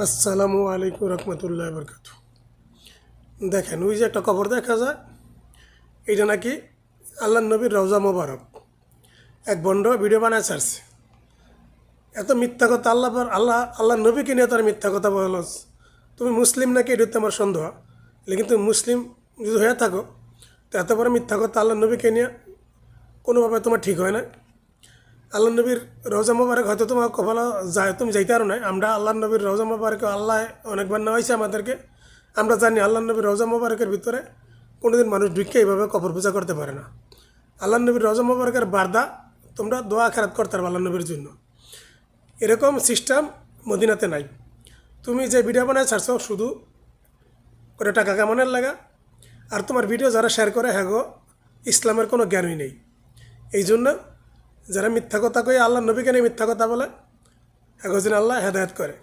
আসসালামু আলাইকুম রহমতুল্লাহ বরকাত। দেখেন ওই যে একটা কবর দেখা যায়, এটা নাকি আল্লাহ নবীর রওজা মোবারক। এক বন্ড ভিডিও বানায় ছাড়ছে। এত মিথ্যা কথা আল্লাহ নবীকে নিয়ে তার মিথ্যা কথা বলল। তুমি মুসলিম নাকি এটা আমার সন্দেহ, লেকিন তুমি মুসলিম যদি হয়ে থাকো তো এত বড় মিথ্যা কথা আল্লাহ নবীকে নিয়ে কোনোভাবে তোমার ঠিক হয় না। আল্লাহ নবীর রওজা মোবারক হয়তো তোমার কপালে যায়, তুমি যাইতে পারো না। আমরা আল্লাহ নবীর রওজা মোবারকে আল্লাহ অনেকবার নেওয়া হয়েছে আমাদেরকে। আমরা জানি আল্লাহ নবীর রওজা মোবারকের ভিতরে কোনোদিন মানুষ ঢুকে এইভাবে কবর পূজা করতে পারে না। আল্লাহ নবীর রওজা মোবারকের বারদা তোমরা দোয়া খেরাত করতে পারবে আল্লাহ নবীর জন্য। এরকম সিস্টেম মদিনাতে নাই। তুমি যে ভিডিও বানায় ছাড়ছো শুধু করে টাকা কামানোর লাগা, আর তোমার ভিডিও যারা শেয়ার করে হ্যাঁ গো ইসলামের কোনো জ্ঞানই নেই। এই জন্য যারা মিথ্যা কথা কয়ে আল্লাহ নবীকে নিয়ে মিথ্যা কথা বলে হ্যাঁ যেন আল্লাহ হেদায়েত করে।